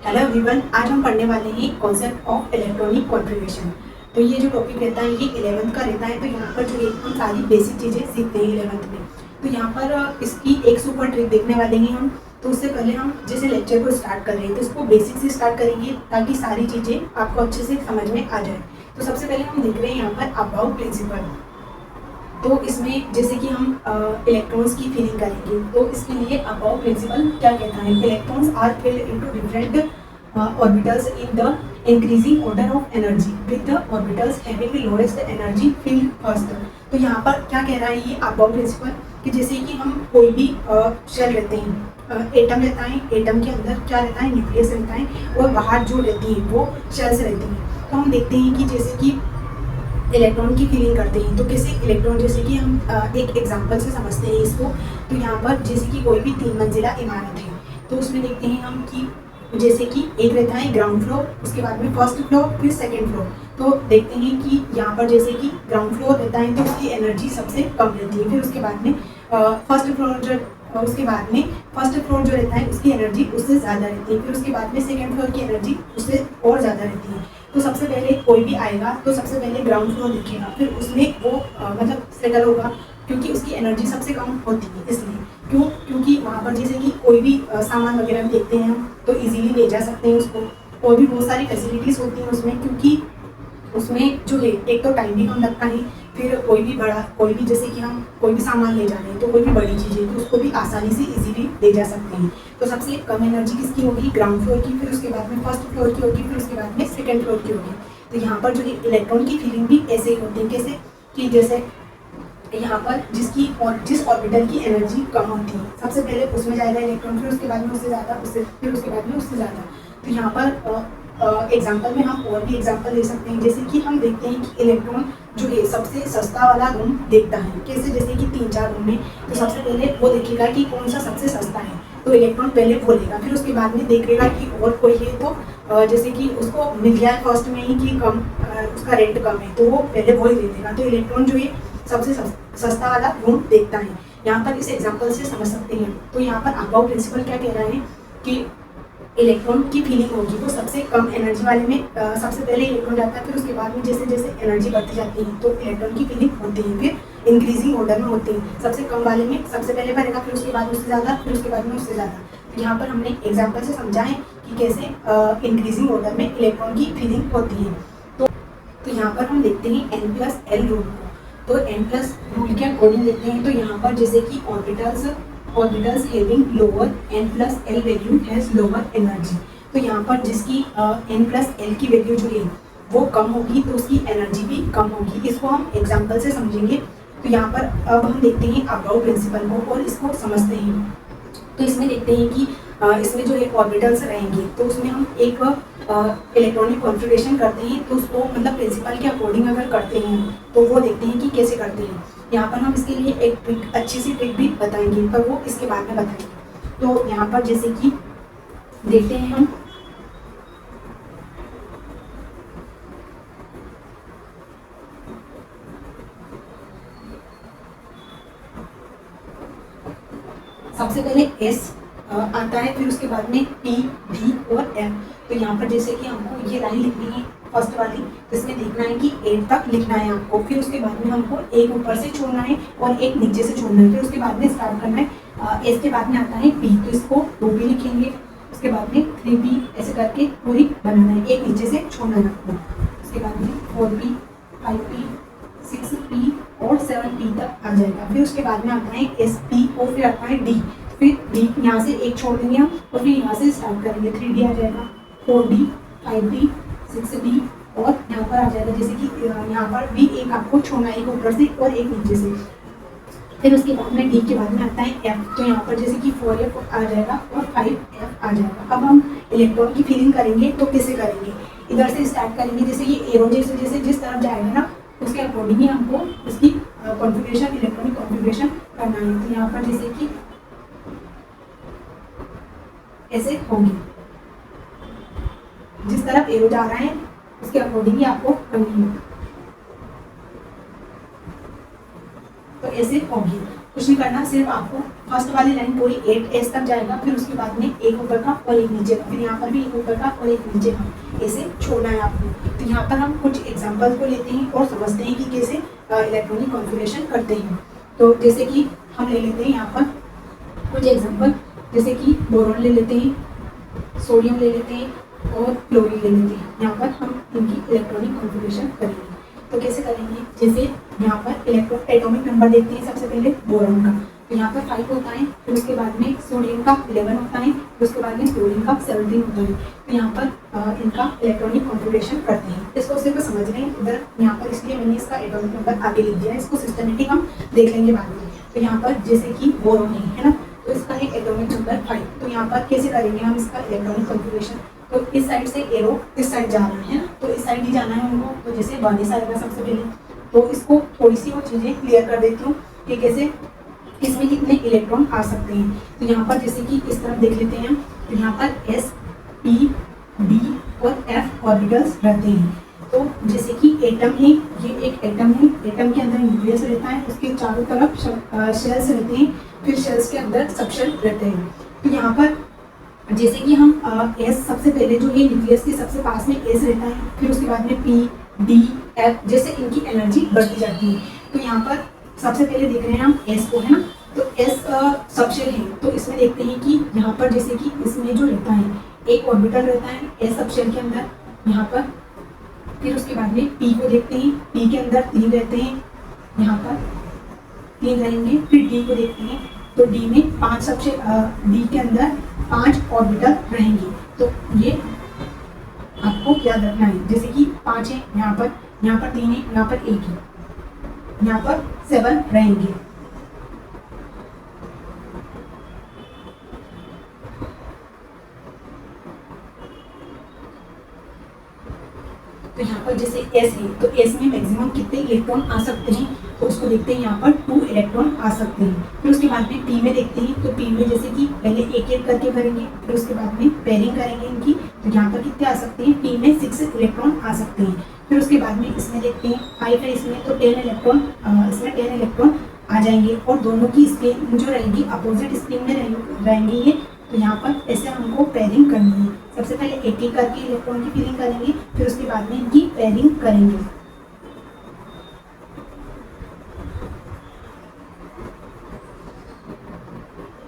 Hello everyone, आज हम पढ़ने वाले हैं कॉन्सेप्ट ऑफ इलेक्ट्रॉनिक कॉन्फ़िगरेशन। तो ये जो टॉपिक रहता है ये 11th का रहता है। तो यहाँ पर जो है हम सारी बेसिक चीज़ें सीखते हैं 11th में। तो यहाँ पर इसकी एक सुपर ट्रिक देखने वाले हैं हम। तो उससे पहले हम जैसे लेक्चर को स्टार्ट कर रहे हैं तो इसको बेसिक से स्टार्ट करेंगे ताकि सारी चीज़ें आपको अच्छे से समझ में आ जाए। तो सबसे पहले हम देख रहे हैं यहाँ पर अबाउट प्रिंसिपल। तो इसमें जैसे कि हम इलेक्ट्रॉन्स की फीलिंग करेंगे तो इसके लिए अबाउट प्रिंसिपल क्या कहता है, electrons are filled into different orbitals in the increasing order of energy with the orbitals having the lowest energy field first। तो यहाँ पर क्या कह रहा है ये अबाउट प्रिंसिपल कि जैसे कि हम कोई भी शेल रहते हैं, एटम रहता है, एटम के अंदर क्या रहता है, न्यूक्लियस रहता है और बाहर जो रहती है वो शेल्स रहती हैं। तो हम देखते हैं कि जैसे कि इलेक्ट्रॉन की फीलिंग करते हैं तो कैसे इलेक्ट्रॉन, जैसे कि हम एक एग्जांपल से समझते हैं इसको। तो यहाँ पर जैसे कि कोई भी 3 मंजिला इमारत है तो उसमें देखते हैं हम कि जैसे कि एक रहता है ग्राउंड फ्लोर, उसके बाद में फर्स्ट फ्लोर, फिर सेकंड फ्लोर। तो देखते हैं कि यहाँ पर जैसे कि ग्राउंड फ्लोर रहता है तो उसकी एनर्जी सबसे कम रहती है। फिर उसके बाद में फर्स्ट फ्लोर जो रहता है उसकी एनर्जी उससे ज़्यादा रहती है। फिर उसके बाद में सेकंड फ्लोर की एनर्जी उससे और ज़्यादा रहती है। तो सबसे पहले कोई भी आएगा तो सबसे पहले ग्राउंड फ्लोर देखेगा, फिर उसमें वो मतलब सेटल होगा क्योंकि उसकी एनर्जी सबसे कम होती है। इसलिए क्योंकि वहाँ पर जैसे कि कोई भी सामान वगैरह भी देखते हैं हम तो इजीली ले जा सकते हैं उसको, और भी बहुत सारी फैसिलिटीज़ होती हैं उसमें, क्योंकि उसमें जो है एक तो टाइम भी कम लगता है। फिर कोई भी जैसे कि हम कोई भी सामान ले जा रहे हैं तो कोई भी बड़ी चीज़ है तो उसको भी आसानी से इजीली ले जा सकते हैं। तो सबसे कम एनर्जी किसकी होगी, ग्राउंड फ्लोर की, फिर उसके बाद में फर्स्ट फ्लोर की होगी, फिर उसके बाद में सेकंड फ्लोर की होगी। तो यहाँ पर जो है इलेक्ट्रॉन की फीलिंग भी ऐसे ही होती है, कैसे कि जैसे यहाँ पर जिस ऑर्बिटल की एनर्जी कम होती है सबसे पहले उसमें जाएगा इलेक्ट्रॉन, फिर उसके बाद में उससे ज़्यादा, फिर उसके बाद में उससे ज़्यादा। तो यहाँ पर एग्जांपल में हम और भी एग्जांपल ले सकते हैं। जैसे कि हम देखते हैं कि इलेक्ट्रॉन जो है सबसे सस्ता वाला रूम देखता है, कैसे जैसे कि 3-4 रूम में तो सबसे पहले वो देखेगा कि कौन सा सबसे सस्ता है तो इलेक्ट्रॉन पहले वो लेगा। फिर उसके बाद में देखेगा कि और कोई है तो जैसे कि उसको मिल गया फर्स्ट में ही कि कम उसका रेंट कम है तो वो पहले वो ही ले लेगा। तो इलेक्ट्रॉन जो है सबसे सस्ता वाला रूम देखता है। यहाँ पर इस एग्जांपल से समझ सकते हैं। तो यहाँ पर अबाउट प्रिंसिपल क्या कह रहा है कि इलेक्ट्रॉन की फीलिंग होगी तो सबसे कम एनर्जी वाले में सबसे पहले इलेक्ट्रॉन जाता है, फिर उसके बाद में जैसे जैसे एनर्जी बढ़ती जाती है तो इलेक्ट्रॉन की फीलिंग होती है, फिर इंक्रीजिंग ऑर्डर में होती है। सबसे कम वाले में सबसे पहले बढ़ेगा, फिर उसके बाद उससे ज़्यादा, फिर उसके बाद में उससे ज़्यादा। तो यहाँ पर हमने एग्जाम्पल से समझा है कि कैसे इंक्रीजिंग ऑर्डर में इलेक्ट्रॉन की फीलिंग होती है। तो यहाँ पर हम देखते हैं N+L रूल को। तो N+ रूल के अकॉर्डिंग देखते हैं तो यहाँ पर जैसे कि orbitals having lower N+L value has lower energy. तो यहाँ पर जिसकी N+L की वैल्यू जो है वो कम होगी तो उसकी एनर्जी भी कम होगी। इसको हम एग्जांपल से समझेंगे। तो यहाँ पर अब हम देखते हैं अबाउट प्रिंसिपल को और इसको समझते हैं। तो इसमें देखते हैं कि इसमें जो है ऑर्बिटल्स रहेंगे तो उसमें हम एक इलेक्ट्रॉनिक कॉन्फ़िगरेशन करते हैं। तो उसको मतलब प्रिंसिपल के अकॉर्डिंग अगर करते हैं तो वो देखते हैं कि कैसे करते हैं। यहाँ पर हम इसके लिए एक ट्रिक, अच्छी सी ट्रिक भी बताएंगे पर वो इसके बाद में बताएंगे। तो यहाँ पर जैसे कि देखते हैं हम सबसे पहले S आता है, फिर उसके बाद में P, D और F। तो यहाँ पर जैसे कि हमको ये लाइन लिखनी है फर्स्ट वाली, तो इसमें देखना है कि 8 तक लिखना है आपको। फिर उसके बाद में हमको एक ऊपर से छोड़ना है और एक नीचे से छोड़ना है। फिर उसके बाद में स्टार्ट करना है S के बाद में आता है P, तो इसको 2 भी लिखेंगे। उसके बाद में 3P ऐसे करके पूरी बनाना है, एक नीचे से छोड़ना है आपको। उसके बाद में 4P, 5P, 6P और 7P तक आ जाएगा। फिर उसके बाद में आता है SP और फिर आता है D। फिर D यहाँ से एक छोड़ देंगे हम और फिर यहाँ से स्टार्ट करेंगे, 3D आ जाएगा, 4D, 5D, 6D और यहाँ पर आ जाएगा जैसे कि यहाँ पर भी एक आपको छोड़ना है, एक ऊपर से और एक नीचे से। फिर उसके बाद में D के बाद में आता है F। तो यहाँ पर जैसे कि 4F आ जाएगा और 5F आ जाएगा। अब हम इलेक्ट्रॉन की फीलिंग करेंगे तो कैसे करेंगे, इधर से स्टार्ट करेंगे। जैसे ये एरो जैसे जिस तरफ जाएगा ना उसके अकॉर्डिंग ही हमको इसकी कॉन्फ़िगरेशन, इलेक्ट्रॉनिक कॉन्फ़िगरेशन करना है। तो यहाँ पर जैसे कि ऐसे होगी, जिस तरफ एरो जा रहा है उसके अकॉर्डिंग ही आपको करनी है। तो ऐसे होगी, कुछ नहीं करना, सिर्फ आपको फर्स्ट वाली लाइन पूरी 8s तक जाएगा, फिर उसके बाद में एक ऊपर का और एक नीचे का, फिर यहाँ पर भी एक ऊपर का और एक नीचे का, ऐसे छोड़ना है आपको। तो यहाँ पर हम कुछ एग्जाम्पल को लेते हैं और समझते हैं कि कैसे इलेक्ट्रॉनिक कॉन्फ़िगरेशन करते हैं। तो जैसे कि हम ले लेते हैं यहाँ पर कुछ एग्जाम्पल, जैसे कि बोरॉन ले लेते हैं, सोडियम ले लेते हैं और क्लोरीन ले लेते हैं। यहाँ पर हम इनकी इलेक्ट्रॉनिक कॉन्फ़िगरेशन करेंगे। तो कैसे करेंगे, जैसे यहाँ पर इलेक्ट्रॉन एटॉमिक नंबर देखते हैं सबसे पहले बोरॉन का, तो यहाँ पर 5 होता है, फिर उसके बाद में सोडियम का 11 होता है, फिर उसके बाद में क्लोरीन का 17 होता है। तो यहाँ पर इनका इलेक्ट्रॉनिक कॉन्फ़िगरेशन करते हैं। इसको सिर्फ समझ रहे हैं इधर यहाँ पर, इसलिए मैंने इसका एटॉमिक नंबर आगे लिख दिया है, इसको सिस्टमेटिक हम देख लेंगे बाद में। तो यहाँ पर जैसे कि बोरॉन है ना, तो इसका है एटॉमिक नंबर 5। तो यहाँ पर कैसे करेंगे हम इसका इलेक्ट्रॉनिक कॉन्फ़िगरेशन, तो इस साइड से एरो इस साइड जा रहा है ना, तो इस साइड ही जाना है उनको। तो जैसे 22 आएगा सबसे पहले, तो इसको थोड़ी सी और चीज़ें क्लियर कर देती हूँ कि कैसे इसमें कितने इलेक्ट्रॉन आ सकते हैं। तो यहाँ पर जैसे कि इस तरफ देख लेते हैं हम, तो यहाँ पर S, P, D और F ऑर्बिटल्स रहते हैं। तो जैसे कि एटम है, ये एक एटम है, एटम के अंदर न्यूक्लियस रहता है, उसके चारों तरफ शेल्स रहते हैं, फिर शेल्स के अंदर सबशेल रहते हैं। तो यहाँ पर जैसे कि हम S सबसे पहले जो है न्यूक्लियस के सबसे पास में S रहता है, फिर उसके बाद में P, D, F जैसे इनकी एनर्जी बढ़ती जाती है। तो यहाँ पर सबसे पहले देख रहे हैं हम S को, है ना, तो S सबशेल है। तो इसमें देखते हैं कि यहाँ पर जैसे कि इसमें जो रहता है एक ऑर्बिटल रहता है S सबशेल के अंदर यहाँ पर, फिर उसके बाद में P को देखते हैं, P के अंदर 3 रहते हैं, यहाँ पर 3 रहेंगे। फिर D को देखते हैं, तो D में 5 सबशेल, D के अंदर 5 ऑर्बिटल रहेंगे। तो ये आपको याद रखना है, जैसे कि 5 है यहाँ पर 3 है, यहाँ पर 1 है, यहाँ पर 7 रहेंगे। तो यहाँ पर जैसे S है, तो S में मैक्सिमम कितने इलेक्ट्रॉन आ सकते हैं, तो उसको देखते हैं, यहाँ पर 2 इलेक्ट्रॉन आ सकते हैं। फिर उसके बाद में P में देखते हैं, तो P में जैसे कि पहले एक एक करके भरेंगे, फिर उसके बाद में पेयरिंग करेंगे इनकी। तो यहाँ पर कितने आ सकते हैं, P में 6 इलेक्ट्रॉन आ सकते हैं। फिर उसके बाद में इसमें देखते हैं 5 है इसमें, तो 10 इलेक्ट्रॉन, इसमें 10 इलेक्ट्रॉन आ जाएंगे। और दोनों की स्पिन जो रहेगी अपोजिट स्पिन में रहेंगी ये। तो यहाँ पर ऐसे हमको पेयरिंग करनी है। सबसे पहले एक एक करके इलेक्ट्रॉन की फिलिंग करेंगे, फिर उसके बाद में इनकी पेयरिंग करेंगे।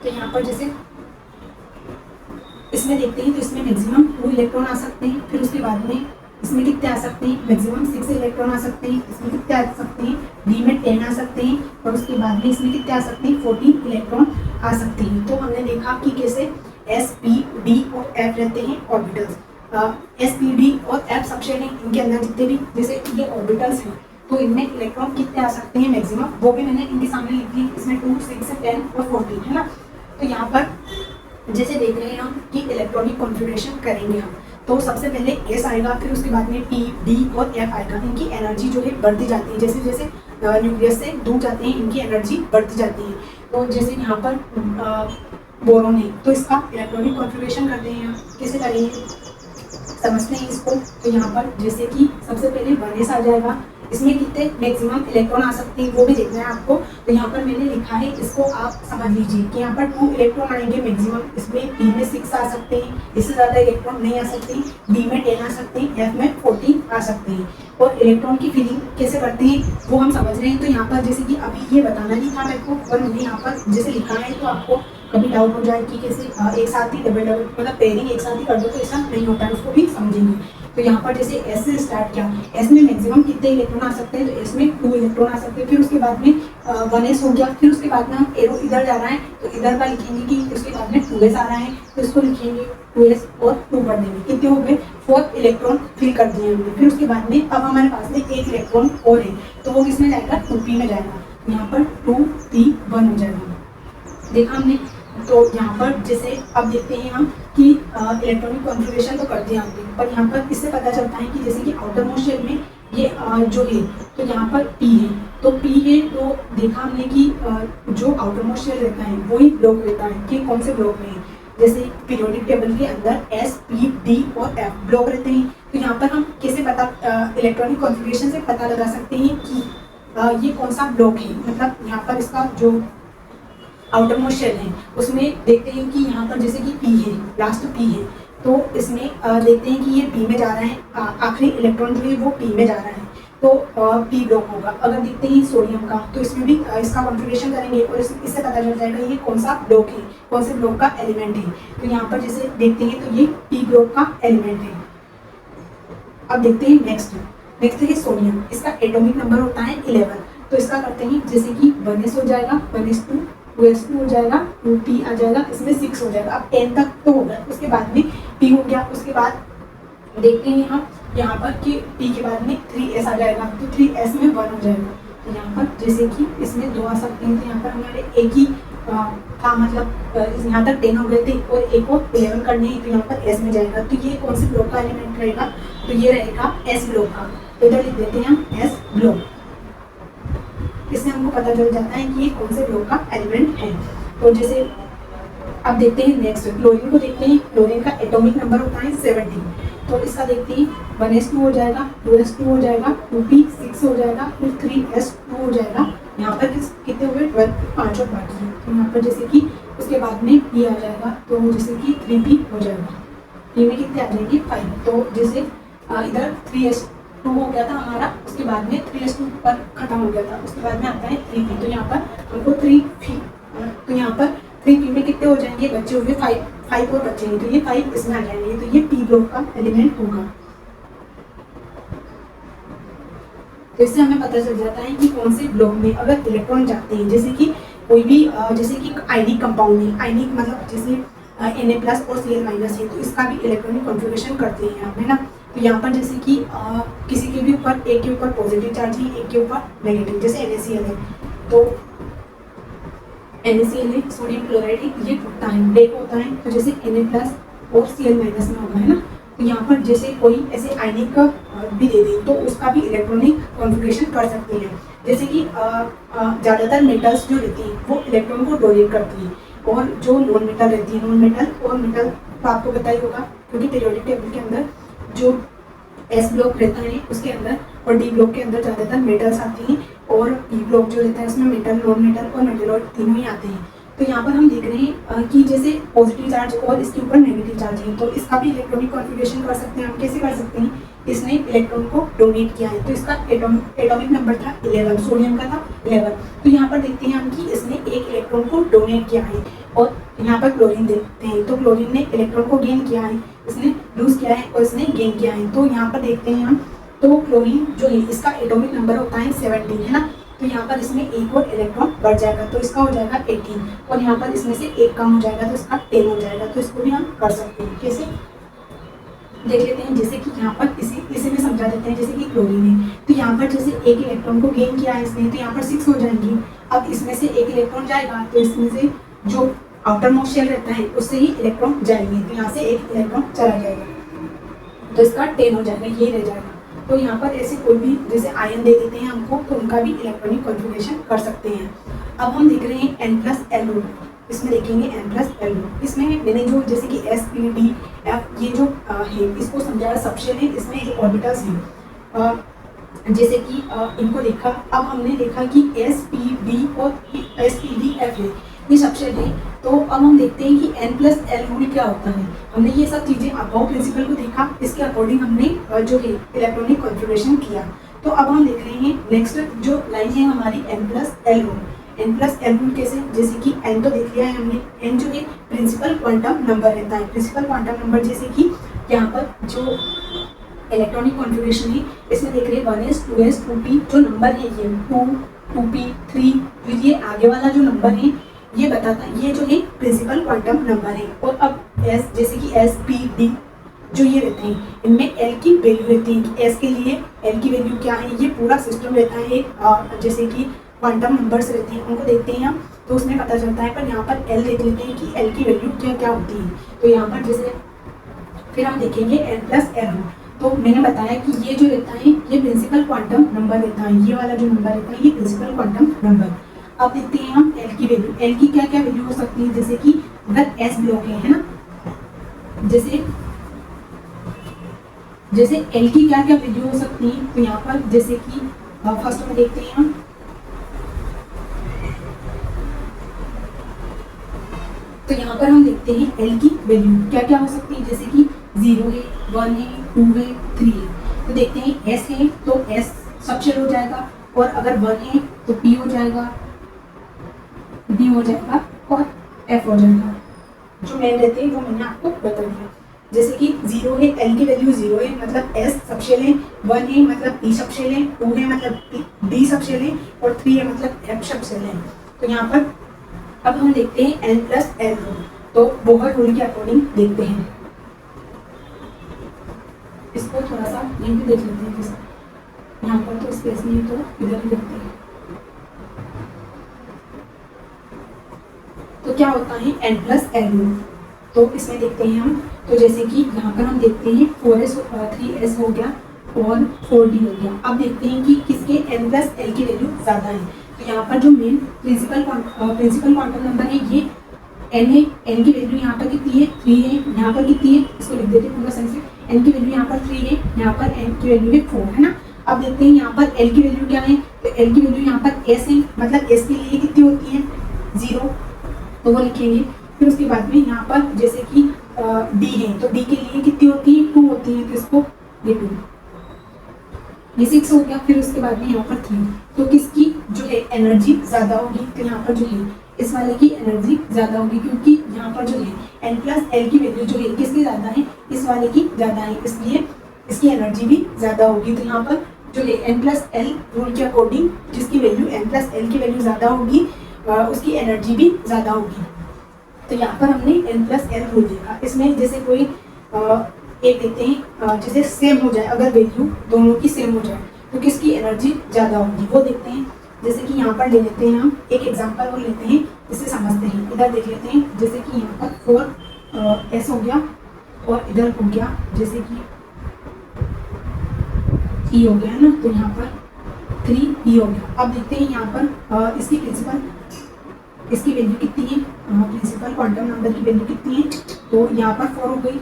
तो यहाँ पर जैसे इसमें देखते हैं, तो इसमें मैक्सिमम 2 इलेक्ट्रॉन आ सकते हैं। फिर उसके बाद में इसमें कितने आ सकते हैं, मैक्सिमम 6 इलेक्ट्रॉन आ सकते हैं। इसमें कितने आ सकते हैं, डी में 10 आ सकते हैं। और उसके बाद में इसमें कितने आ सकते हैं, 14 इलेक्ट्रॉन आ सकते हैं। तो हमने देखा कि कैसे S, P, D और F रहते हैं ऑर्बिटल्स। S, P, D और F सबशेल हैं, इनके अंदर जितने भी जैसे ये ऑर्बिटल्स हैं, तो इनमें इलेक्ट्रॉन कितने आ सकते हैं मैक्सिमम, वो भी मैंने इनके सामने लिख ली। इसमें 2, 6, 10 और 14 है ना। तो यहाँ पर जैसे देख रहे हैं हम कि इलेक्ट्रॉनिक कॉन्फ़िगरेशन करेंगे हम, तो सबसे पहले S आएगा, फिर उसके बाद में P, D और F आएगा। इनकी एनर्जी जो है बढ़ती जाती है, जैसे जैसे न्यूक्लियस से दूर जाते हैं इनकी एनर्जी बढ़ती जाती है। तो जैसे यहाँ पर बोरॉन है, तो इसका इलेक्ट्रॉनिक कॉन्फ़िगरेशन करते हैं हम, कैसे करेंगे समझते हैं इसको। तो यहाँ पर जैसे कि सबसे पहले 1s आ जाएगा, इसमें कितने मैक्सिमम इलेक्ट्रॉन आ सकते हैं वो भी देखना है आपको। तो यहाँ पर मैंने लिखा है, इसको आप समझ लीजिए कि यहाँ पर 2 इलेक्ट्रॉन आएंगे मैक्सिमम। इसमें P में 6 आ सकते हैं, इससे ज़्यादा इलेक्ट्रॉन नहीं आ सकते। D में 10 आ सकते हैं, F में 14 आ सकते हैं। और इलेक्ट्रॉन की फिलिंग कैसे करते हैं वो हम समझ रहे हैं। तो यहाँ पर जैसे कि अभी ये बताना नहीं था मेरे को, और मैंने यहाँ पर जैसे लिखा है, तो आपको कभी डाउट हो जाए कि कैसे एक साथ ही डबल मतलब पेयरिंग एक साथ ही कर दो, तो ऐसा नहीं होता है, उसको भी समझेंगे। तो यहाँ पर जैसे S से स्टार्ट किया, S में मैक्सिमम कितने इलेक्ट्रॉन आ सकते हैं, तो S में 2 इलेक्ट्रॉन आ सकते हैं। फिर उसके बाद में 1s हो गया, फिर उसके बाद में हम एरो इधर जा रहा है, तो इधर का लिखेंगे कि उसके बाद में 2s आ रहा है, तो इसको लिखेंगे 2s और 2 कर देंगे। कितने हो गए, 4 इलेक्ट्रॉन फिल कर दिए हमने। फिर उसके बाद में अब हमारे पास में 1 इलेक्ट्रॉन और है, तो वो किसमें जाएगा, 2p में जाएगा। यहाँ पर 2p1 हो जाएगा, देखा हमने। तो यहाँ पर जैसे अब देखते हैं हम कि इलेक्ट्रॉनिक कॉन्फ़िगरेशन तो कर दिया हमने, पर यहाँ पर इससे पता चलता है कि जैसे कि आउटर मोस्ट शेल में ये जो है, तो यहाँ पर P है, तो P है, तो देखा हमने कि जो आउटर मोस्ट शेल रहता है वही ब्लॉक रहता है कि कौन से ब्लॉक में है। जैसे पीरियोडिक टेबल के अंदर S, P, D और F ब्लॉक रहते हैं। तो यहाँ पर हम कैसे पता इलेक्ट्रॉनिक कॉन्फ़िगरेशन से पता लगा सकते हैं कि ये कौन सा ब्लॉक है, मतलब यहाँ पर इसका जो आउटर मोस्ट शेल है उसमें देखते हैं कि यहाँ पर जैसे कि पी है, लास्ट पी है, तो इसमें देखते हैं कि ये पी में जा रहा है, आखिरी इलेक्ट्रॉन जो है वो पी में जा रहा है, तो पी ब्लॉक होगा। अगर देखते हैं सोडियम का, तो इसमें भी इसका कॉन्फ़िगरेशन करेंगे और इससे पता चल जाएगा ये कौन सा ब्लॉक है, कौन से ब्लॉक का एलिमेंट है। तो यहाँ पर जैसे देखते हैं तो ये पी ब्लॉक का एलिमेंट है। अब देखते हैं नेक्स्ट है सोडियम। इसका एटॉमिक नंबर होता है 11। तो इसका करते हैं जैसे कि 1s हो जाएगा, 1s2, 2s2 हो जाएगा, 2p आ जाएगा, इसमें 6 हो जाएगा। अब 10 तक तो हो गया, उसके बाद में p हो गया। उसके बाद देखते हैं हम यहाँ पर कि p के बाद में 3s आ जाएगा, तो 3s में 1 हो जाएगा। तो यहाँ पर जैसे कि इसमें 2 आ सकते हैं, तो यहाँ पर हमारे एक ही था, मतलब यहाँ तक 10 हो गए थे और एक को 11 करने हैं, तो यहाँ पर s में जाएगा। तो ये कौन से ब्लॉक का एलिमेंट रहेगा, तो ये रहेगा s ब्लॉक का। तो इधर लिख देते हैं हम s ब्लॉक। इससे हमको पता चल जाता है कि ये कौन से ब्लॉक का एलिमेंट है। तो जैसे अब देखते हैं नेक्स्ट क्लोरीन को देखते हैं। क्लोरीन का एटॉमिक नंबर होता है 17। तो इसका देखते हैं 1s2 हो जाएगा, 2s2 हो जाएगा, 2p 6 हो जाएगा, फिर 3s2 हो जाएगा। यहाँ पर कितने हुए 12, 5 और बाकी है। तो यहाँ पर जैसे कि उसके बाद में p आ जाएगा, तो जैसे कि 3p हो जाएगा। p में कितने आ जाएंगे 5। तो जैसे इधर 3s2 हो गया था हमारा, उसके बाद में 3s2 पर खत्म हो गया था, उसके बाद में आता है 3p। तो यहाँ पर हमको 3p, तो यहाँ पर 3p में कितने हो जाएंगे, बच्चे हुए 5 और बच्चे, तो ये 5 इसमें आ जाएंगे। तो ये p ब्लॉक का एलिमेंट होगा। तो इससे हमें पता चल जाता है कि कौन से ब्लॉक में अगर इलेक्ट्रॉन जाते हैं, जैसे कि कोई भी जैसे कि आयनिक कंपाउंड है, आयनिक मतलब जैसे Na+ और Cl- है, तो इसका भी इलेक्ट्रॉनिक कॉन्फ़िगरेशन करते हैं हम, है ना। तो यहाँ पर जैसे कि किसी के भी ऊपर, एक के ऊपर पॉजिटिव चार्ज है, एक के ऊपर नेगेटिव, जैसे NaCl है, तो NaCl है, सोडियम क्लोराइड है, ये टूटता है, ब्रेक होता है। तो जैसे Na+ और Cl- में होगा, है ना। तो यहाँ पर जैसे कोई ऐसे आयनिक भी दे दें तो उसका भी इलेक्ट्रॉनिक कॉन्फ़िगरेशन कर सकते हैं। जैसे कि ज़्यादातर मेटल्स जो रहती हैं वो इलेक्ट्रॉन को डोनेट करती हैं, और जो नॉन मेटल रहती है, नॉन मेटल और मेटल तो आपको पता ही होगा, क्योंकि पीरियोडिक टेबल के अंदर जो S ब्लॉक रहता है उसके अंदर और D ब्लॉक के अंदर ज़्यादातर मेटल्स आती हैं, और P ब्लॉक जो रहता है उसमें मेटल, नॉन मेटल और मेटलॉइड तीनों ही आते हैं। तो यहाँ पर हम देख रहे हैं कि जैसे पॉजिटिव चार्ज और इसके ऊपर नेगेटिव चार्ज है, तो इसका भी इलेक्ट्रॉनिक कॉन्फ़िगरेशन कर सकते हैं हम। कैसे कर सकते हैं, इसने इलेक्ट्रॉन को डोनेट किया है, तो इसका एटॉमिक नंबर था 11, सोडियम का था 11। तो यहाँ पर देखते हैं हम कि इसने एक इलेक्ट्रॉन को डोनेट किया है। और यहाँ पर क्लोरीन देखते हैं, तो क्लोरीन ने इलेक्ट्रॉन को गेन किया है, इसने लूज किया है और इसने गेन किया है। तो यहाँ पर देखते हैं हम, तो क्लोरीन जो है इसका एटॉमिक नंबर होता है 17, है ना। तो यहाँ पर इसमें एक और इलेक्ट्रॉन बढ़ जाएगा, तो इसका हो जाएगा 18, और यहाँ पर इसमें से एक कम हो जाएगा, तो इसका 10 हो जाएगा। तो इसको भी हम कर सकते हैं। कैसे देख लेते हैं, जैसे कि यहाँ पर इसी में समझा देते हैं। जैसे कि क्लोरीन है, तो यहाँ पर जैसे एक इलेक्ट्रॉन को गेन किया है इसने, तो यहाँ पर 6 हो जाएंगी। अब इसमें से एक इलेक्ट्रॉन जाएगा, तो इसमें से जो आउटर मोस्ट शेल रहता है उससे ही इलेक्ट्रॉन जाएंगे, तो यहाँ से एक इलेक्ट्रॉन चला जाएगा, तो इसका 10 हो जाएगा, ये रह जाएगा। तो यहाँ पर ऐसे कोई भी जैसे आयन दे देते हैं हमको, तो उनका भी इलेक्ट्रॉनिक कॉन्फ़िगरेशन कर सकते हैं। अब हम देख रहे हैं N+L, इसमें देखेंगे N+L। इसमें मैंने जो जैसे कि S, P, D, F ये जो है इसको समझाया, सबशेल है, इसमें जो ऑर्बिटल्स हैं जैसे कि इनको देखा। अब हमने देखा कि S, P, D और S, P, D, F है, ये सबशेल है। तो अब हम देखते हैं कि N+L रूल क्या होता है। हमने ये सब चीज़ें अबाउ प्रिंसिपल को देखा, इसके अकॉर्डिंग हमने जो है इलेक्ट्रॉनिक कॉन्फ़िगरेशन किया। तो अब हम देख रहे हैं नेक्स्ट जो लाइन है हमारी N+L रूल। N+L रूल कैसे, जैसे कि N तो देख लिया है हमने, N जो है प्रिंसिपल क्वांटम नंबर रहता है। प्रिंसिपल क्वांटम नंबर जैसे कि यहाँ पर जो इलेक्ट्रॉनिक कॉन्फ़िगरेशन है इसमें देख रहे हैं 1s, 2s, 2p जो नंबर है ये 2, 2p, 3, तो ये आगे वाला जो नंबर है ये बताता है, ये जो है प्रिंसिपल क्वांटम नंबर है। और अब S जैसे कि S, P, D जो ये रहते हैं, इनमें L की वैल्यू रहती है कि S के लिए L की वैल्यू क्या है। ये पूरा सिस्टम रहता है, जैसे कि क्वांटम नंबर्स रहते हैं, उनको देखते हैं हम, तो उसमें पता चलता है। पर यहाँ पर L देख लेते हैं कि L की वैल्यू क्या क्या होती है। तो यहाँ पर जैसे फिर हम देखेंगे N+L। तो मैंने बताया कि ये जो रहता है ये प्रिंसिपल क्वांटम नंबर रहता है, ये वाला जो नंबर रहता है ये प्रिंसिपल क्वांटम नंबर। अब देखते हैं हम L की वैल्यू, L की क्या क्या वैल्यू हो सकती है। जैसे कि अगर S ब्लॉक है ना, जैसे L की क्या क्या वैल्यू हो सकती है। तो यहाँ पर जैसे कि फर्स्ट में देखते हैं हम तो यहाँ पर हम देखते हैं L की वैल्यू क्या क्या हो सकती है, जैसे कि 0 है, 1 है, 2 है, 3 है। तो देखते हैं S है तो S सबशेल हो जाएगा, और अगर 1 है तो P हो जाएगा, D हो जाएगा और F हो जाएगा। जो मेन रहते हैं वो मैंने आपको बता दिया। जैसे कि 0 है, L की वैल्यू 0 है मतलब S सबशेल है, 1 है मतलब P सबशेल है, 2 है मतलब D सबशेल है, और 3 है मतलब F सबशेल है। तो यहाँ पर अब हम देखते हैं N प्लस L रूल। तो बोहर रूल के अकॉर्डिंग देखते हैं, इसको थोड़ा सा यहीं भी देख लेते हैं। यहाँ पर तो स्पेस नहीं है तो इधर ही देखते हैं। तो क्या होता है N प्लस L रूल, तो इसमें देखते हैं हम। तो जैसे कि यहाँ पर हम देखते हैं 4S 3S हो गया और 4D हो गया। अब देखते हैं कि किसके N प्लस L की वैल्यू ज़्यादा है। तो यहाँ पर जो मेन प्रिंसिपल क्वांटम नंबर है ये N है। N की वैल्यू यहाँ पर कितनी है, 3 है। यहाँ पर कितनी है, इसको लिख देते हैं पूरा सेंस से। N की वैल्यू यहाँ पर 3 है, यहाँ पर N की वैल्यू है 4 है ना। अब देखते हैं यहाँ पर L की वैल्यू क्या है। तो L की वैल्यू यहाँ पर S है, मतलब S के लिए कितनी होती है 0, तो वो लिखेंगे। फिर उसके बाद में यहाँ पर जैसे कि D है तो D के लिए कितनी होती है 2 होती है, तो इसको ये 2, ये 6 हो गया। फिर उसके बाद में यहाँ पर 3, तो किसकी जो है एनर्जी ज़्यादा होगी, तो यहाँ पर जो है इस वाले की एनर्जी ज़्यादा होगी, क्योंकि यहाँ पर जो है N प्लस L की वैल्यू जो है किसकी ज़्यादा है, इस वाले की ज़्यादा है, इसलिए इसकी एनर्जी भी ज़्यादा होगी। तो यहाँ पर जो है N प्लस L रूल के अकॉर्डिंग जिसकी वैल्यू N प्लस L की वैल्यू ज़्यादा होगी उसकी एनर्जी भी ज़्यादा होगी। तो यहाँ पर हमने N प्लस L रूल देखा। इसमें जैसे कोई एक देखते हैं जैसे सेम हो जाए, अगर वैल्यू दोनों की सेम हो जाए तो किसकी एनर्जी ज़्यादा होगी वो देखते हैं। जैसे कि यहाँ पर ले लेते हैं हम एक एग्जांपल और लेते हैं, इससे समझते हैं। इधर देख लेते हैं, जैसे कि यहाँ पर 4S हो गया और इधर हो गया जैसे कि E हो गया है ना, तो यहाँ पर 3E हो गया। अब देखते हैं यहाँ पर इसकी वैल्यू कितनी है, प्रिंसिपल क्वांटम नंबर की वैल्यू कितनी है, तो यहाँ पर 4 हो गई।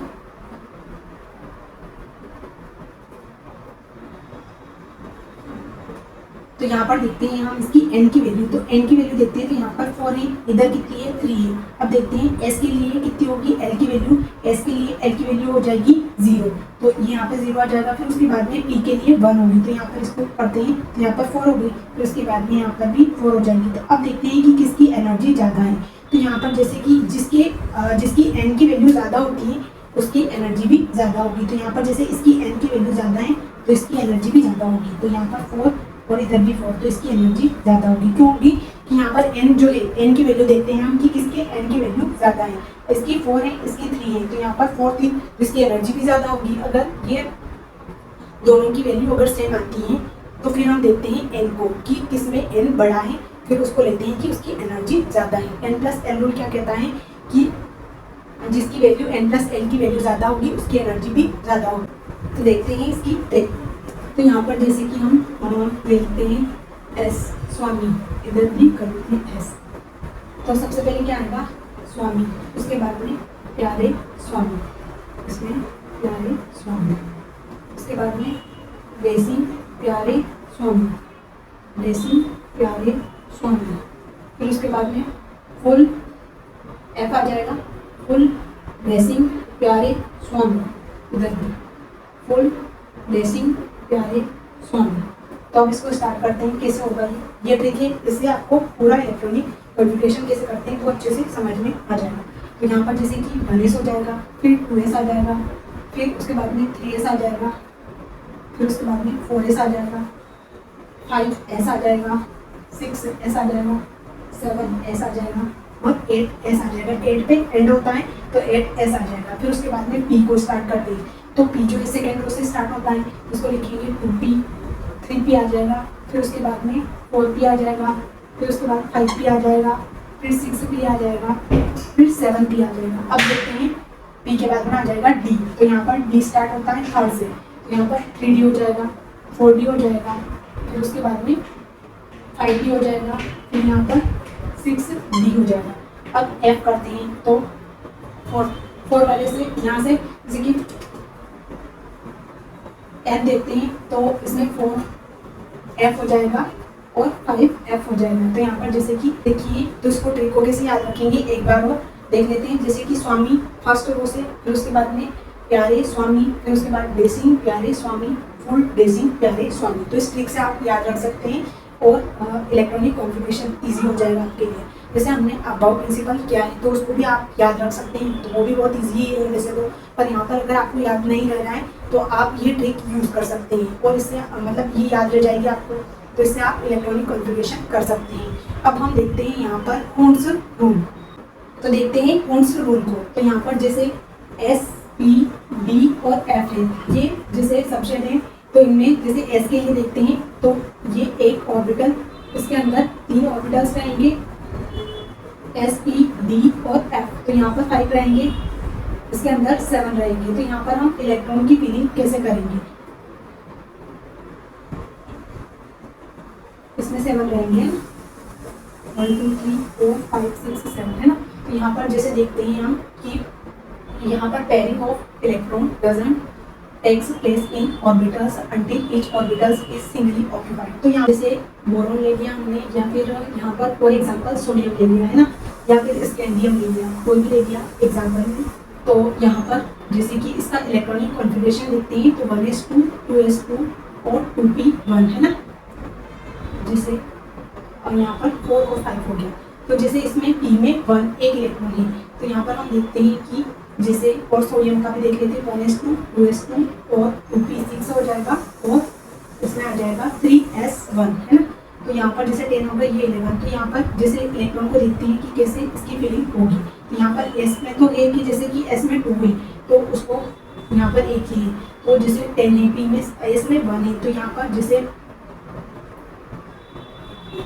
तो यहाँ पर देखते हैं हम इसकी N की वैल्यू, तो N की वैल्यू देखते हैं तो यहाँ पर 4 है, इधर कितनी है 3 है। अब देखते हैं S के लिए कितनी होगी L की वैल्यू, S के लिए L की वैल्यू हो जाएगी 0, तो यहाँ पे 0 आ जाएगा। फिर उसके बाद में P के लिए 1 होगी, तो यहाँ पर इसको पढ़ते हैं, तो यहाँ पर 4 हो गई, फिर उसके बाद में यहाँ पर भी 4 हो जाएगी। तो अब देखते हैं कि किसकी एनर्जी ज़्यादा है। तो यहाँ पर जैसे कि जिसकी N की वैल्यू ज़्यादा होती है उसकी एनर्जी भी ज़्यादा होगी। तो यहाँ पर जैसे इसकी N की वैल्यू ज़्यादा है तो इसकी एनर्जी भी ज़्यादा होगी। तो यहाँ पर 4 और इधर भी 4, तो इसकी एनर्जी ज़्यादा होगी। क्यों होगी कि यहाँ पर N जो है N की वैल्यू देखते हैं हम कि किसके N की वैल्यू ज़्यादा है, इसकी 4 है इसकी 3 है, तो यहाँ पर 4 3, तो इसकी एनर्जी भी ज़्यादा होगी। अगर ये दोनों की वैल्यू अगर सेम आती है तो फिर हम देखते हैं N को कि किसमें N बड़ा है, फिर उसको लेते हैं कि उसकी एनर्जी ज़्यादा है। N प्लस L रूल क्या कहता है कि जिसकी वैल्यू N प्लस L की वैल्यू ज़्यादा होगी उसकी एनर्जी भी ज़्यादा होगी। तो देखते हैं इसकी टेक। तो यहाँ पर जैसे कि हम देखते हैं S स्वामी, इधर भी कर देते हैं S। तो सबसे पहले क्या आएगा स्वामी, उसके बाद में प्यारे स्वामी, इसमें प्यारे स्वामी, उसके बाद में बेसिंग प्यारे स्वामी, बेसिंग प्यारे स्वामी, फिर उसके बाद में फुल F आ जाएगा, फुल बेसिंग प्यारे स्वामी, इधर भी फुल बेसिंग प्यारे स्वामी। तो अब इसको स्टार्ट करते हैं कैसे होगा ये ट्रिक है, इससे आपको पूरा इलेक्ट्रॉनिक कॉन्फ़िगरेशन कैसे करते हैं वो अच्छे से समझ में आ जाएगा। तो यहाँ पर जैसे कि 1S हो जाएगा, फिर 2S आ जाएगा, फिर उसके बाद में 3S आ जाएगा, फिर उसके बाद में 4S आ जाएगा, 5S आ जाएगा, 6S आ जाएगा, 7S आ जाएगा और 8S आ जाएगा। 8 पे एंड होता है तो 8S आ जाएगा। फिर उसके बाद में P को स्टार्ट करते हैं, तो P जो है सेकेंड रो से स्टार्ट होता है, उसको लिखेंगे 2P, 3P आ जाएगा, फिर उसके बाद में 4P आ जाएगा, फिर उसके बाद 5P आ जाएगा, फिर 6P आ जाएगा, फिर 7P आ जाएगा। अब देखते हैं P के बाद में आ जाएगा D, तो यहाँ पर D स्टार्ट होता है थर्ड से, तो यहाँ पर 3D हो जाएगा, 4D हो जाएगा, फिर उसके बाद में 5D हो जाएगा, फिर यहाँ पर 6D हो जाएगा। अब F करते हैं तो 4 वाले से यहाँ से जैसे कि F देखते हैं तो इसमें 4F हो जाएगा और 5F हो जाएगा। तो यहाँ पर जैसे कि देखिए, तो इसको ट्रिक को कैसे याद रखेंगे एक बार और देख लेते हैं। जैसे कि स्वामी फर्स्ट रो से, फिर उसके बाद में प्यारे स्वामी, फिर उसके बाद ब्लेसिंग प्यारे स्वामी, फुल ब्लेसिंग प्यारे स्वामी। तो इस ट्रिक से आप याद रख सकते हैं और इलेक्ट्रॉनिक कॉन्फ़िगरेशन ईजी हो जाएगा आपके लिए। जैसे हमने अबाउट प्रिंसिपल किया है तो उसको भी आप याद रख सकते हैं, तो वो भी बहुत ईजी है वैसे तो, पर यहाँ पर अगर आपको याद नहीं रह रहा है तो आप ये ट्रिक यूज़ कर सकते हैं और इससे मतलब ये याद रह जाएगी आपको, तो इससे आप इलेक्ट्रॉनिक कॉन्फ़िगरेशन कर सकते हैं। अब हम देखते हैं यहाँ पर कौन्स रूल। तो देखते हैं कौन्स रूल को। तो यहाँ पर जैसे एस, पी, डी और एफ है, ये जैसे सबसेट है, तो इनमें जैसे एस के लिए देखते हैं तो ये एक ऑर्बिटल, इसके अंदर 3 ऑर्बिटल्स रहेंगे एस, पी, डी और एफ। तो यहाँ पर 5 रहेंगे, इसके अंदर 7 रहेंगे। तो यहाँ पर हम इलेक्ट्रॉन की फीलिंग कैसे करेंगे, इसमें 7 रहेंगे, 1 2 3 4 5 6 7 है ना। तो यहाँ पर जैसे देखते हैं हम कि यहाँ पर pairing of electron doesn't takes place in orbitals until each orbitals is singly occupied. तो यहाँ जैसे बोरोन ले लिया हमने, या फिर यहाँ पर फॉर एग्जांपल सोडियम ले लिया है ना, या फिर स्कैंडियम ले लिया, कोई भी ले लिया एग्जांपल में। तो यहाँ पर जैसे कि इसका इलेक्ट्रॉनिक कॉन्फ़िगरेशन देखते हैं तो 1s2 2s2 और 2p1 है ना, जैसे और यहाँ पर 4 और 5 हो गया। तो जैसे इसमें p में 1 एक इलेक्ट्रॉन है, तो यहाँ पर हम देखते हैं कि जैसे और सोडियम का भी देख लेते हैं 1s2 2s2 और 2p6 हो जाएगा और इसमें आ जाएगा 3s1 है ना। तो यहाँ पर जैसे 10 होगा, ये 11। तो यहाँ पर जैसे इलेक्ट्रॉन को देखते हैं कि कैसे इसकी फीलिंग होगी। तो यहाँ पर s में तो एक ही, जैसे कि s में 2 है तो उसको यहाँ पर एक ही है। तो जैसे 10 है, p में s में 1 है, तो यहाँ पर जैसे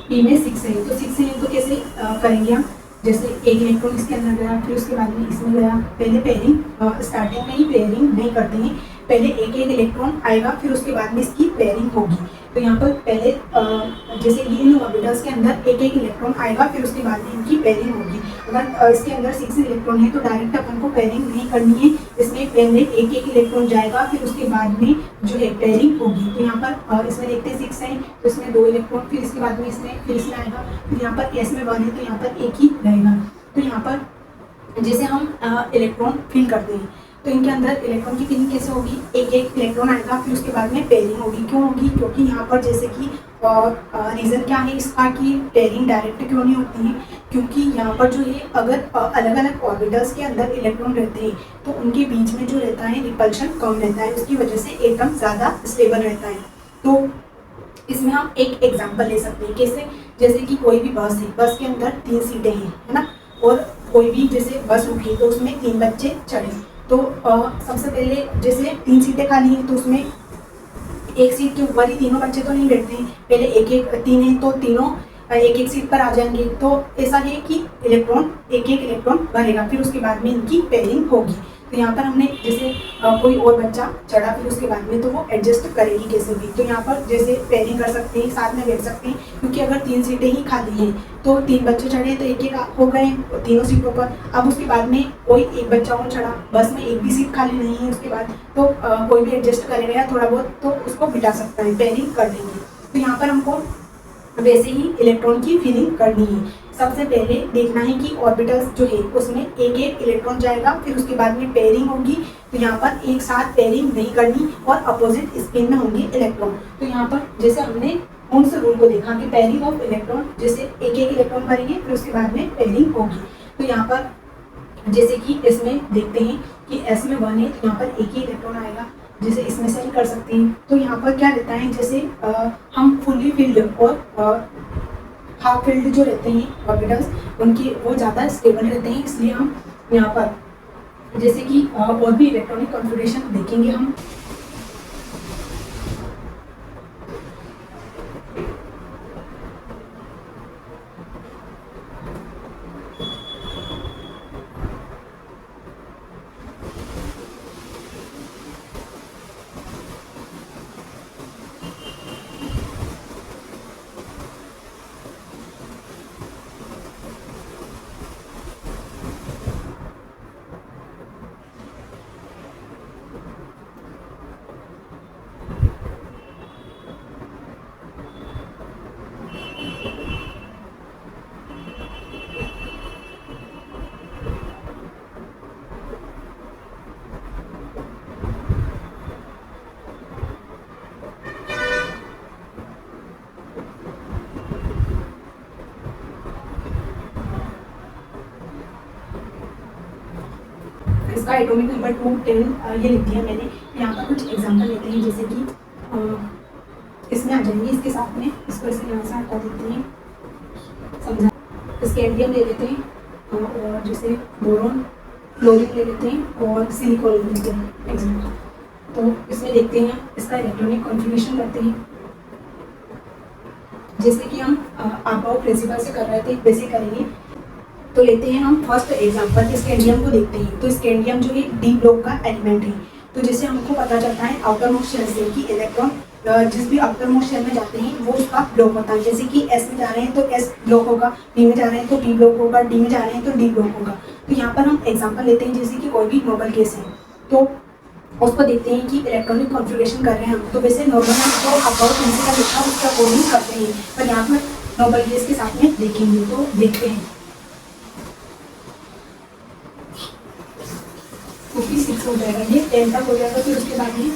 p में 6 है, तो 6 है तो कैसे करेंगे हम, जैसे एक इलेक्ट्रॉन इसके अंदर गया, फिर उसके बाद में इसमें गया। पहले पेयरिंग स्टार्टिंग में ही पेयरिंग नहीं करते हैं, पहले एक एक इलेक्ट्रॉन आएगा, फिर उसके बाद में इसकी पेयरिंग होगी। तो यहाँ पर पहले जैसे ये इन ऑर्बिटल्स के अंदर एक एक इलेक्ट्रॉन आएगा, फिर उसके बाद में इनकी पेयरिंग होगी। अगर इसके अंदर 6 इलेक्ट्रॉन है तो डायरेक्ट अपन को पेयरिंग नहीं करनी है, इसमें पहले एक एक इलेक्ट्रॉन जाएगा, फिर उसके बाद में जो है पेयरिंग होगी। तो यहाँ पर इसमें देखते हैं 6 है तो इसमें 2 इलेक्ट्रॉन, फिर इसके बाद में इसमें फिर इसमें आएगा, फिर यहाँ पर एस में 1 है तो यहाँ पर एक ही रहेगा। तो यहाँ पर जैसे हम इलेक्ट्रॉन फिल करते हैं तो इनके अंदर इलेक्ट्रॉन की फिलिंग कैसे होगी, एक एक इलेक्ट्रॉन आएगा, फिर उसके बाद में पेयरिंग होगी। क्यों होगी, क्योंकि यहाँ पर जैसे कि रीज़न क्या है इसका कि पेयरिंग डायरेक्ट क्यों नहीं होती है, क्योंकि यहाँ पर जो है अगर अलग अलग ऑर्बिटल्स के अंदर इलेक्ट्रॉन रहते हैं तो उनके बीच में जो रहता है रिपल्शन कम रहता है, उसकी वजह से एटम ज़्यादा स्टेबल रहता है। तो इसमें हम एक एग्जाम्पल ले सकते हैं, कैसे, जैसे कि कोई भी बस है, बस के अंदर 3 सीटें हैं है ना, और कोई भी जैसे बस रुकी तो उसमें 3 बच्चे चढ़े। तो सबसे पहले जैसे 3 सीटें खाली हैं तो उसमें एक सीट के ऊपर ही तीनों बच्चे तो नहीं बैठते हैं, पहले एक एक 3 है तो तीनों एक एक सीट पर आ जाएंगे। तो ऐसा है कि इलेक्ट्रॉन एक एक इलेक्ट्रॉन भरेगा, फिर उसके बाद में इनकी पेयरिंग होगी। तो यहाँ पर हमने जैसे कोई और बच्चा चढ़ा, फिर उसके बाद में तो वो एडजस्ट करेगी कैसे भी। तो यहाँ पर जैसे पेयरिंग कर सकते हैं, साथ में बैठ सकते हैं, क्योंकि अगर 3 सीटें ही खाली हैं तो 3 बच्चे चढ़े तो एक एक हो गए तीनों सीटों पर। अब उसके बाद में कोई एक बच्चा और चढ़ा, बस में एक भी सीट खाली नहीं है उसके बाद, तो कोई भी एडजस्ट करेगा या थोड़ा बहुत तो उसको बिठा सकता है, पेयरिंग कर देंगे। तो यहाँ पर हमको वैसे ही इलेक्ट्रॉन की फिलिंग करनी है। सबसे पहले देखना है कि ऑर्बिटल्स जो है उसमें एक एक इलेक्ट्रॉन जाएगा, फिर उसके बाद में पेयरिंग होगी। तो यहाँ पर एक साथ पेयरिंग नहीं करनी और अपोजिट स्पिन में होंगे इलेक्ट्रॉन। तो यहाँ पर जैसे हमने कौन से रूल को देखा कि पेयरिंग ऑफ इलेक्ट्रॉन, जैसे एक एक इलेक्ट्रॉन भरेंगे फिर उसके बाद में पेयरिंग होगी। तो यहाँ पर जैसे कि इसमें देखते हैं कि एस में 1 है तो यहाँ पर एक ही इलेक्ट्रॉन आएगा, जैसे इसमें से ही कर सकते हैं। तो यहाँ पर क्या रहता है, जैसे हम फुली फिल्ड और हाफ फील्ड जो रहते हैं ऑर्बिटल्स उनकी वो ज़्यादा स्टेबल रहते हैं, इसलिए हम यहाँ पर जैसे कि और भी इलेक्ट्रॉनिक कॉन्फ़िगरेशन देखेंगे हम। इसका एटॉमिक नंबर 2, 10 ये लिख दिया मैंने। यहाँ पर कुछ एग्जांपल लेते हैं, जैसे कि इसमें आ जाएंगे इसके साथ में, इसको इसे यहाँ से हटा देते हैं, समझा। स्कैंडियम ले लेते हैं और जैसे बोरॉन, क्लोरीन ले लेते हैं और सिलिकॉन ले लेते हैं एग्जाम्पल। तो इसमें देखते हैं इसका इलेक्ट्रॉनिक कॉन्फ़िगरेशन करते हैं, जैसे कि हम आप प्रिंसिपल से कर रहे थे वैसे करेंगे। तो लेते हैं हम फर्स्ट एग्जांपल, स्कैंडियम को देखते हैं। तो स्कैंडियम जो है डी ब्लॉक का एलिमेंट है। तो जैसे हमको पता चलता है आउटर मोस्ट शेल से कि इलेक्ट्रॉन जिस भी आउटर मोस्ट शेल में जाते हैं वो उसका ब्लॉक होता है। जैसे कि एस में जा रहे हैं तो एस ब्लॉक होगा, डी में जा रहे हैं तो डी ब्लॉक होगा, डी में जा रहे हैं तो डी ब्लॉक होगा। तो यहाँ पर हम एग्जाम्पल लेते हैं, जैसे कि कोई भी नोबल केस है तो उसको देखते हैं कि इलेक्ट्रॉनिक कॉन्फ़िगरेशन कर रहे हैं हम। तो वैसे नॉर्मल जो अबाउट प्रिंसिपल लिखा उसका अकॉर्डिंग करते हैं, पर यहाँ पर नोबल केस के साथ में देखेंगे। तो देखते हैं 56 हो जाएगा, ये 10 तक हो जाएगा। फिर उसके बाद में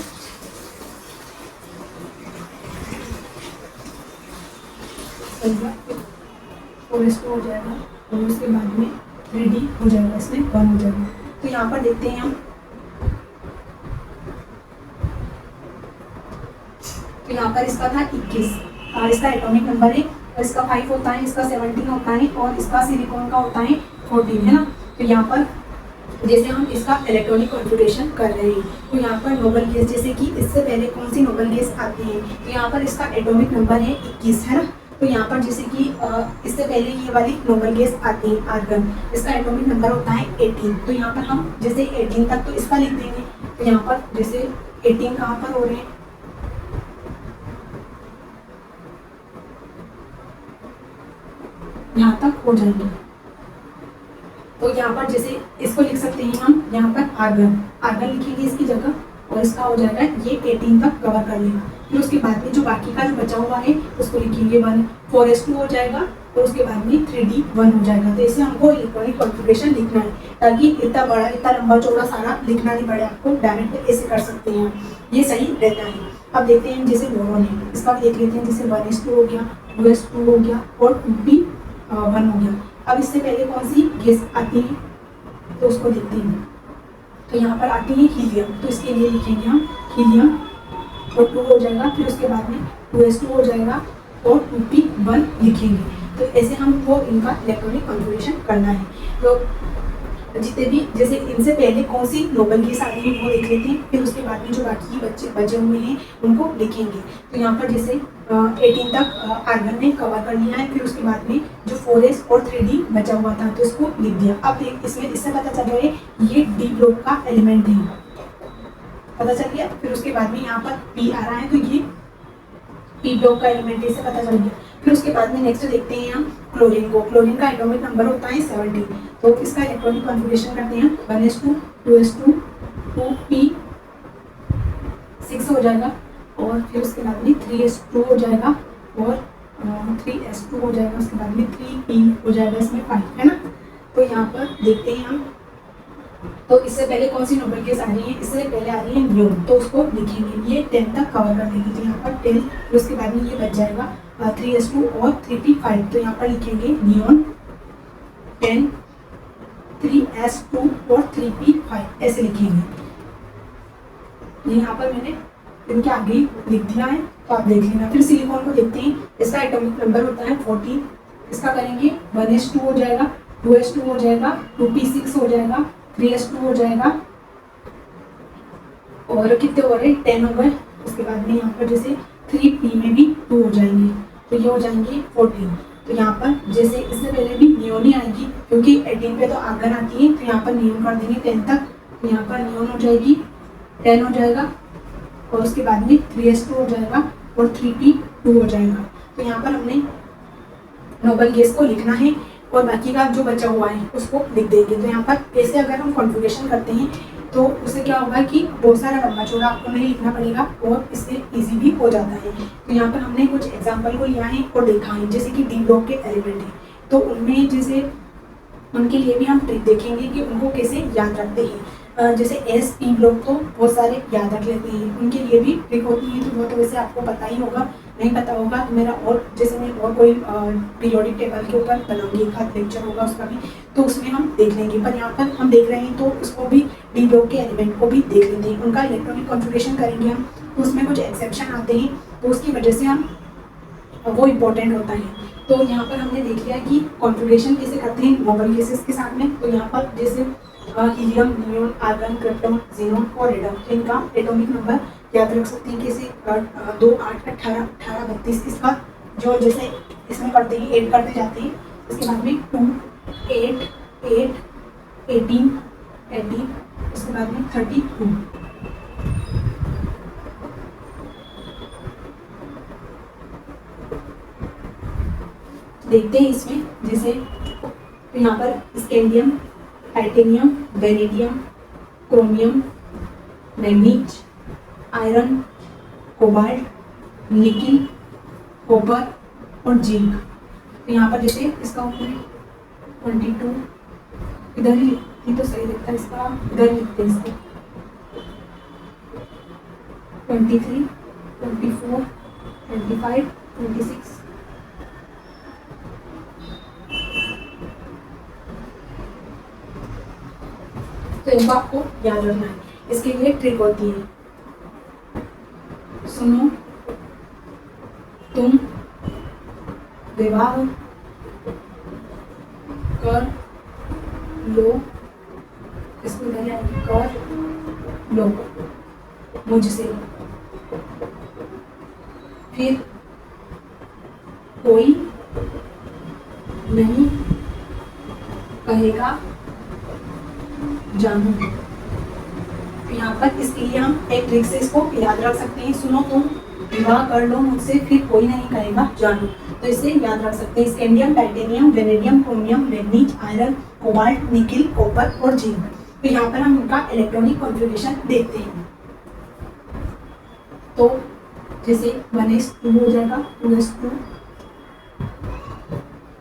फोरेस्ट हो जाएगा और उसके बाद में 3D हो जाएगा, इसमें 1 हो जाएगा। तो यहाँ पर देखते हैं हम, तो यहाँ पर इसका था 21 और इसका एटॉमिक नंबर है, और इसका 5 होता है, इसका 17 होता है और इसका सिलिकॉन का होता है 14, है ना। तो यहाँ पर जैसे हम इसका इलेक्ट्रॉनिक कॉन्फ़िगरेशन कर रहे हैं, तो यहाँ पर नोबल गैस, जैसे कि इससे पहले कौन सी नोबल गैस आती है, तो यहाँ पर इसका एटॉमिक नंबर है 21, है ना। तो यहाँ पर जैसे कि इससे पहले ये वाली नोबल गैस आती है आर्गन, इसका एटॉमिक नंबर होता है 18। तो यहाँ पर हम जैसे 18 तक तो इसका लिख देंगे। तो यहाँ पर जैसे 18 कहाँ पर हो रहे हैं, यहाँ तक हो जाएंगे। तो यहाँ पर जैसे इसको लिख सकते हैं हम, यहाँ पर आर्गन, आर्गन लिखेंगे इसकी जगह और इसका हो जाएगा ये 18 तक कवर कर लेगा। फिर उसके बाद में जो बाकी का जो बचा हुआ है उसको लिखेंगे 1, 4s2 हो जाएगा और उसके बाद में 3d 1 हो जाएगा। तो इसे हमको इलेक्ट्रॉनिक कॉन्फ़िगरेशन लिखना है, ताकि इतना बड़ा इतना लंबा चौड़ा सारा लिखना नहीं पड़े आपको, डायरेक्ट ऐसे कर सकते हैं, ये सही रहता है। अब देखते हैं जैसे बोरॉन है, इसका भी देख लेते हैं, जैसे 1s2 हो गया, 2s2 हो गया और 2p1 हो गया। अब इससे पहले कौन सी गैस आती है तो उसको देखते हैं। तो यहाँ पर आती है हीलियम, तो इसके लिए लिखेंगे हम हीलियम और 2 हो जाएगा। फिर उसके बाद में 2s2 हो जाएगा और 2p1 लिखेंगे। तो ऐसे हमको इनका इलेक्ट्रॉनिक कॉन्फ़िगरेशन करना है। तो जितने भी जैसे इनसे पहले कौन सी नोबल गैस आ रही है वो लिख लेते हैं, फिर उसके बाद में जो बाकी बचे हुए हैं उनको लिखेंगे। तो यहाँ पर जैसे 18 तक आर्गन ने कवर कर लिया है, फिर उसके बाद में जो 4s और 3d बचा हुआ था तो इसको लिख दिया। अब इसमें इससे पता चल रहा है ये डी ब्लॉक का एलिमेंट है, पता चल गया। फिर उसके बाद में यहाँ पर p आ रहा है तो ये p ब्लॉक का एलिमेंट है, इससे पता चल गया। फिर उसके बाद में नेक्स्ट देखते हैं हम क्लोरीन को। क्लोरीन का एटॉमिक नंबर होता है 17। तो इसका इलेक्ट्रॉनिक कॉन्फ़िगरेशन करते हैं 1s2, 2s2, 2p6 हो जाएगा और फिर उसके बाद में 3s2 हो जाएगा और 3s2 हो जाएगा, उसके बाद में 3p हो जाएगा, इसमें 5, है ना। तो यहाँ पर देखते हैं हम, तो इससे पहले कौन सी नोबल गैस आ रही है, इससे पहले आ रही है नियोन, तो उसको लिखेंगे, ये 10 तक कवर कर देंगे। तो यहाँ पर 10, फिर उसके बाद में ये बच जाएगा 3s2 और 3p5। तो यहाँ पर लिखेंगे नियोन 10, 3s2 और 3p5 ऐसे लिखेंगे। यहाँ पर मैंने इनके आगे लिख दिया है, तो आप देख लेना। फिर सिलिकॉन को देखते हैं, इसका एटॉमिक नंबर होता है 14। इसका करेंगे 1s2 हो जाएगा, 2s2 हो जाएगा, 2p6 हो जाएगा, 3s2 हो जाएगा और कितने हो रहे 10 हो गए। उसके बाद में यहाँ पर जैसे 3p में भी 2 हो जाएंगे, तो ये हो जाएंगे 14। तो यहाँ पर जैसे इससे पहले भी नियोन ही आएगी, क्योंकि 18 पे तो आर्गन आती है, तो यहाँ पर नियोन कर देंगे 10 तक। तो यहाँ पर नियोन हो जाएगी 10 हो जाएगा और उसके बाद में 3s2 हो जाएगा और 3p2 हो जाएगा। तो यहाँ पर हमने नोबल गैस को लिखना है और बाकी का जो बचा हुआ है उसको लिख देंगे। तो यहाँ पर ऐसे अगर हम कॉन्फ़िगरेशन करते हैं तो उससे क्या होगा कि बहुत सारा लंबा चौड़ा आपको नहीं लिखना पड़ेगा और इससे इजी भी हो जाता है। तो यहाँ पर हमने कुछ एग्जांपल को लिया है और देखा है, जैसे कि डी ब्लॉक के एलिमेंट है, तो उनमें जैसे उनके लिए भी हम ट्रिक देखेंगे कि उनको कैसे याद रखते हैं। जैसे एस पी ब्लॉक तो बहुत सारे याद रख लेते हैं, उनके लिए भी ट्रिक होती है, तो वो तो वैसे आपको पता ही होगा। नहीं पता होगा तो मेरा और जैसे मैं और कोई पीरियोडिक टेबल के ऊपर बनाऊंगी, एक हाथ लेक्चर होगा उसका भी, तो उसमें हम देख लेंगे। पर यहाँ पर हम देख रहे हैं तो उसको भी डी ब्लॉक के एलिमेंट को भी देख लेते हैं, उनका इलेक्ट्रॉनिक कॉन्फ़िगरेशन करेंगे हम, तो उसमें कुछ एक्सेप्शन आते हैं, तो उसकी वजह से हम वो इम्पोर्टेंट होता है। तो यहाँ पर हमने देख लिया कि कॉन्फ़िगरेशन कैसे करते हैं नोबल गैसेस के साथ में। तो यहाँ पर जैसे helium, neon, argon, krypton, xenon और रेडन, इनका एटॉमिक नंबर याद रख सकते हैं कैसे 2, 8, 18, 18, 32, इसका जो जैसे इसमें करते हैं ऐड करते जाते हैं। इसके बाद में 2, 8, 8, 18, 18, इसके बाद में 32। देखते हैं इसमें जैसे तो यहाँ पर scandium, titanium, vanadium, chromium, manganese, iron, cobalt, nickel, copper और जिंक। तो यहाँ पर जैसे इसका ऊपर 22 इधर ही लिखती तो सही लगता है, इसका इधर लिखते हैं इसको 23, 24, 25, 26। तो इनको आपको याद रखना है, इसके लिए ट्रिक होती है। सुनो तुम विवाह कर लो, इसको कर लो मुझसे, फिर कोई नहीं कहेगा जानू। तो यहाँ पर इसके लिए हम एक ट्रिक से इसको याद रख सकते हैं। सुनो तुम विवाह कर लो मुझसे, फिर कोई नहीं कहेगा जानू। तो इसे याद रख सकते हैं। Scandium, titanium, vanadium, chromium, manganese, iron, cobalt, nickel, copper और जिंक। तो यहाँ पर हम उनका इलेक्ट्रॉनिक कॉन्फ़िगरेशन देखते हैं। तो जैसे 1s2 हो जाएगा, 2s2।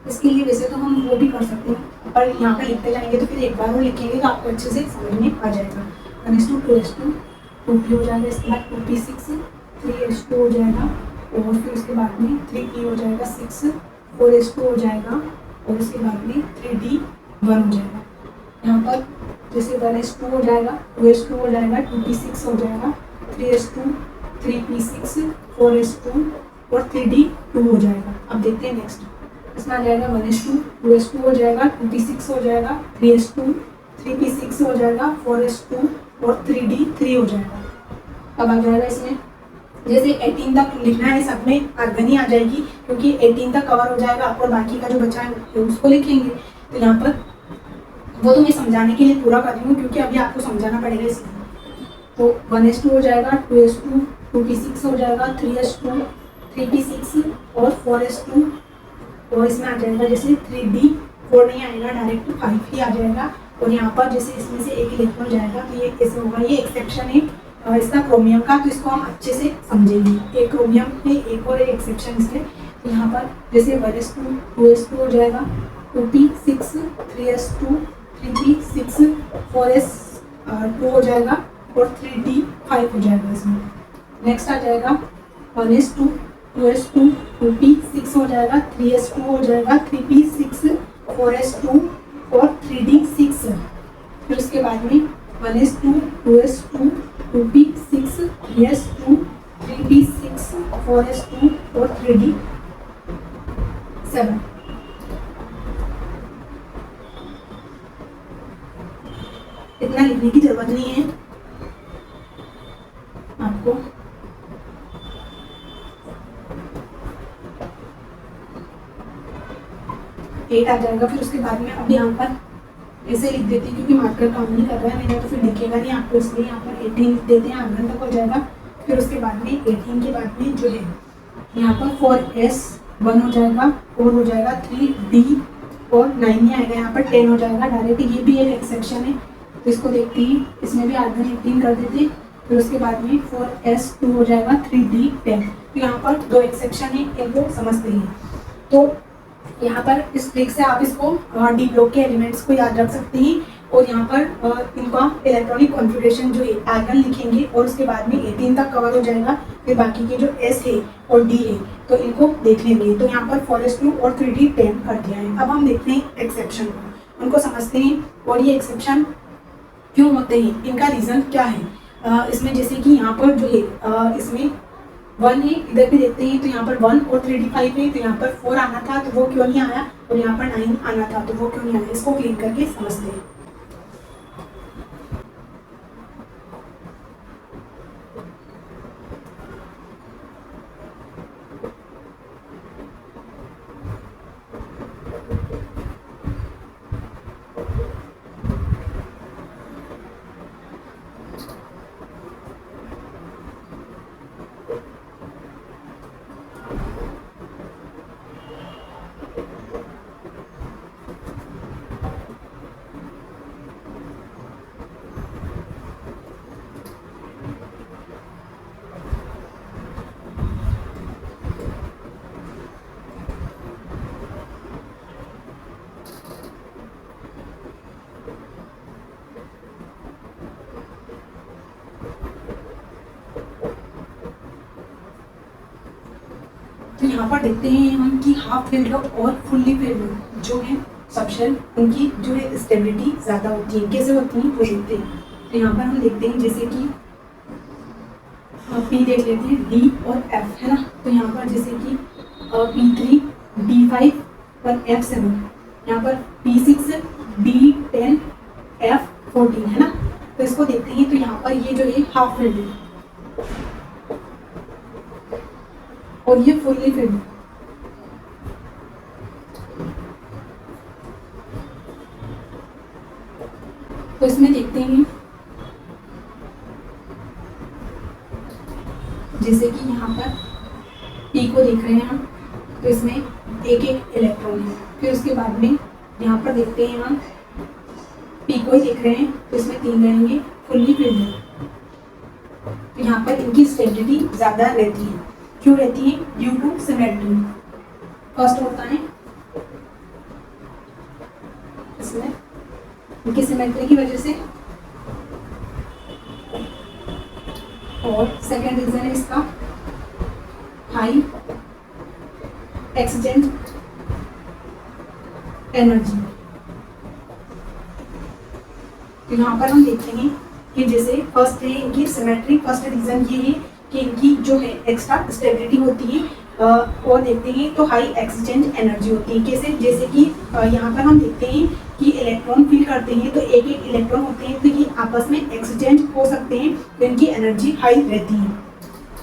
इसके लिए वैसे तो हम वो भी कर सकते हैं, पर यहाँ पे लिखते जाएंगे तो फिर एक बार वो लिखेंगे तो आपको अच्छे से समझ में आ जाएगा। 1s2, 2s2, 2p हो जाएगा, इसके बाद 2p6, 3s2 हो जाएगा, और फिर उसके बाद में 3p हो जाएगा 6, 4s2 हो जाएगा, और उसके बाद में 3d1 हो जाएगा। यहाँ पर जैसे 1s2 हो जाएगा, 2s2 हो जाएगा, 2p6 हो जाएगा, 3s2, 3p6, 4s2 और 3d2 हो जाएगा। अब देखते हैं नेक्स्ट, इसमें आ जाएगा 1s2, 2s2 हो जाएगा, 2p6 हो जाएगा, 3s2, 3p6 हो जाएगा, 4s2 और 3d3 हो जाएगा। अब आ जाएगा इसमें जैसे 18 तक लिखना है, सब में आर्गनी आ जाएगी क्योंकि 18 तक कवर हो जाएगा, और बाकी का जो बचा है उसको लिखेंगे। तो यहाँ पर वो तो मैं समझाने के लिए पूरा कर रही हूँ क्योंकि अभी आपको समझाना पड़ेगा इसलिए। तो 1s2 हो जाएगा, 2s2, 2p6 हो जाएगा, 3s2, 3p6 और 4s2, और इसमें आ जाएगा जैसे 3d4 नहीं आएगा, डायरेक्ट 5 ही आ जाएगा। और यहाँ पर जैसे इसमें से एक इलेक्ट्रॉन जाएगा तो ये कैसे होगा, ये एक्सेप्शन है इसका क्रोमियम का, तो इसको हम अच्छे से समझेंगे। एक क्रोमियम है, एक और एक एक्सेप्शन इसमें। तो यहाँ पर जैसे 1s2, 2s2 हो जाएगा, 2p6, 3s2, 3p6, 4s2 हो जाएगा और 3d5 हो जाएगा इसमें। नेक्स्ट आ जाएगा 1s2, 2s2, 2p6 हो जाएगा, 3s2 हो जाएगा, 3p6, 4s2 और 3d6। फिर उसके बाद में 1s2, 2s2, 2p6, 3s2, 3p6, 4s2 और 3d7। इतना लिखने की जरूरत नहीं है आपको। एट आ जाएगा। फिर उसके बाद में अब यहाँ पर ऐसे लिख देते हैं क्योंकि मार्कर काम नहीं कर रहा है मेरा, तो फिर लिखेगा नहीं आपको, इसलिए यहाँ पर 18 लिख देते हैं, आर्गन तक हो जाएगा। फिर उसके बाद में 18 के बाद में जो है यहाँ पर 4s1 हो जाएगा, 4 हो जाएगा, 3d और 9 ही आएगा, यहाँ पर 10 हो जाएगा डायरेक्ट। ये भी एक एक्सेप्शन है, तो इसको देखते ही इसमें भी आर्गन 18 कर देते। फिर उसके बाद में 4s2 हो जाएगा, 3d10। तो यहाँ पर दो एक्सेप्शन है, एक वो समझते हैं। तो यहाँ पर इस ट्रिक से आप इसको डी ब्लॉक के एलिमेंट्स को याद रख सकते हैं। और यहाँ पर इनका इलेक्ट्रॉनिक कॉन्फ़िगरेशन जो है आर्गन लिखेंगे और उसके बाद में 18 तक कवर हो जाएगा। फिर बाकी के जो एस है और डी है तो इनको देख लेंगे। तो यहाँ पर 4s2 और 3d 10 कर दिया है। अब हम देखते हैं एक्सेप्शन को, उनको समझते हैं और ये एक्सेप्शन क्यों होते हैं, इनका रीज़न क्या है। इसमें जैसे कि यहाँ पर जो है इसमें 1 है, इधर भी देखते हैं तो यहाँ पर 1 और 3d 5 है, तो यहाँ पर 4 आना था तो वो क्यों नहीं आया, और यहाँ पर 9 आना था तो वो क्यों नहीं आया, इसको क्लीन करके समझते हैं। तो यहाँ पर देखते हैं हम कि हाफ फील्ड और फुल्ली फील्ड जो है सबशेल, उनकी जो है स्टेबिलिटी ज़्यादा होती है। कैसे होती है वो देखते हैं। तो यहाँ पर हम देखते हैं जैसे कि पी देख लेते हैं, डी और एफ है ना। तो यहाँ पर जैसे कि P3 D5 और F7, यहाँ पर P6 D10 F14 है ना। तो इसको देखते हैं तो यहाँ पर ये जो है हाफ फील्ड है और ये फुल्ली फील्ड। तो इसमें देखते हैं जैसे कि यहाँ पर पी को देख रहे हैं हम, तो इसमें एक एक इलेक्ट्रॉन है। फिर उसके बाद में यहाँ पर देखते हैं हम पी को ही देख रहे हैं, तो इसमें 3 रहेंगे, फुल्ली फील्ड है। तो यहाँ पर इनकी स्टेबिलिटी ज़्यादा रहती है। क्यों रहती है? Due to symmetry. फर्स्ट होता है इसमें इनकी सिमेट्री की वजह से, और सेकेंड रीजन है इसका हाई एक्सचेंज एनर्जी। तो यहाँ पर हम देखते हैं कि जैसे फर्स्ट है इनकी सिमेट्री, फर्स्ट रीजन ये है कि इनकी जो है एक्स्ट्रा स्टेबिलिटी होती है, और देखते हैं तो हाई एक्सचेंज एनर्जी होती है। कैसे? जैसे कि यहाँ पर हम देखते हैं कि इलेक्ट्रॉन फील करते हैं तो एक एक इलेक्ट्रॉन होते हैं, तो ये आपस में एक्सचेंज हो सकते हैं, तो इनकी एनर्जी हाई रहती है।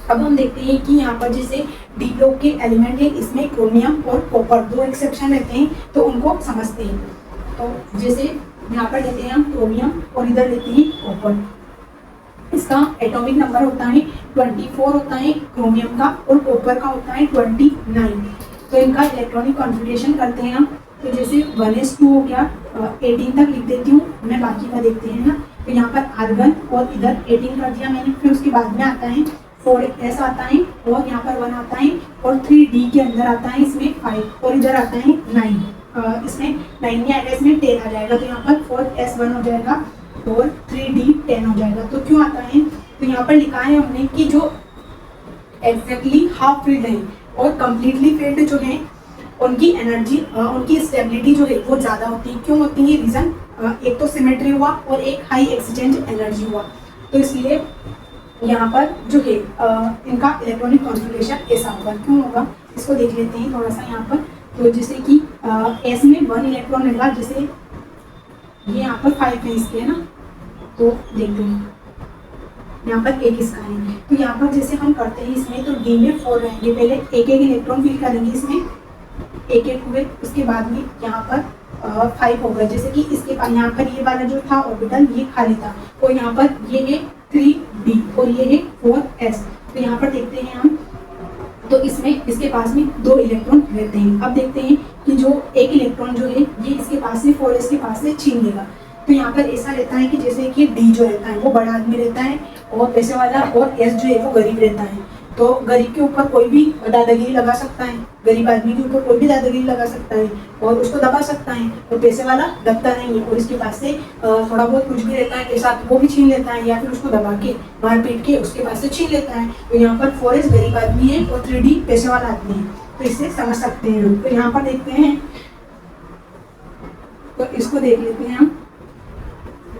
अब हम देखते हैं कि यहाँ पर जैसे डी ब्लॉक के एलिमेंट है, इसमें क्रोमियम और कॉपर 2 एक्सेप्शन रहते हैं, तो उनको समझते हैं। तो जैसे यहाँ पर लेते हैं हम क्रोमियम और इधर लेते हैं कॉपर। इसका एटॉमिक नंबर होता है 24 होता है क्रोमियम का, और कॉपर का होता है 29। तो इनका इलेक्ट्रॉनिक कॉन्फ़िगरेशन करते हैं हम। तो जैसे 1s2 हो गया, 18 तक लिख देती हूँ मैं, बाकी का देखते हैं ना। तो यहाँ पर आर्गन और इधर 18 कर दिया मैंने। फिर उसके बाद में आता है 4s आता है, और यहाँ पर 1 आता है, और 3d के अंदर आता है इसमें 5, और इधर आता है 9। इसमें 9 नहीं आएगा, इसमें 10 आ जाएगा। तो यहाँ पर 4s1 हो जाएगा और 3d 10 हो जाएगा। तो क्यों आता है? तो यहाँ पर लिखा है हमने कि जो एग्जैक्टली हाफ फील्ड है और कम्प्लीटली फील्ड जो है उनकी एनर्जी, उनकी स्टेबिलिटी जो है वो ज़्यादा होती है। क्यों होती है? रीज़न एक तो सिमेट्री हुआ और एक हाई एक्सचेंज एनर्जी हुआ। तो इसलिए यहाँ पर जो है इनका इलेक्ट्रॉनिक कॉन्फ़िगरेशन ऐसा होगा। क्यों होगा इसको देख लेते हैं थोड़ा सा यहाँ पर। तो जैसे कि एस में 1 इलेक्ट्रॉन रहेगा, जैसे ये यहाँ पर 5 है इसके, है ना। तो देखते हैं यहाँ पर एक इसका है। तो यहाँ पर जैसे हम करते हैं इसमें, तो डी में 4 रहेंगे, पहले एक एक इलेक्ट्रॉन फिल करेंगे इसमें, एक एक हुए। उसके बाद में यहाँ पर 5 होगा, जैसे कि इसके यहाँ पर ये वाला जो था ऑर्बिटल ये खाली था, और यहाँ पर ये है 3d और ये है 4s। तो यहाँ पर देखते हैं हम, तो इसमें इसके पास में 2 इलेक्ट्रॉन रहते हैं। अब देखते हैं कि जो एक इलेक्ट्रॉन जो है ये इसके पास से 4s के पास से छीन लेगा। तो यहाँ पर ऐसा रहता है कि जैसे कि डी जो रहता है वो बड़ा आदमी रहता है और पैसे वाला, और एस जो है वो गरीब रहता है। तो गरीब के ऊपर कोई भी दादागिरी लगा सकता है, गरीब आदमी के ऊपर कोई भी दादागिरी लगा सकता है और उसको दबा सकता है। और पैसे वाला दबता नहीं है और इसके पास से थोड़ा बहुत कुछ भी रहता है पैसा तो वो भी छीन लेता है या फिर उसको दबा के मार पीट के उसके पास से छीन लेता है। तो यहाँ पर 4S गरीब आदमी है और 3D पैसे वाला आदमी है, तो इससे समझ सकते हैं लोग। तो यहाँ पर देखते हैं, तो इसको देख लेते हैं हम।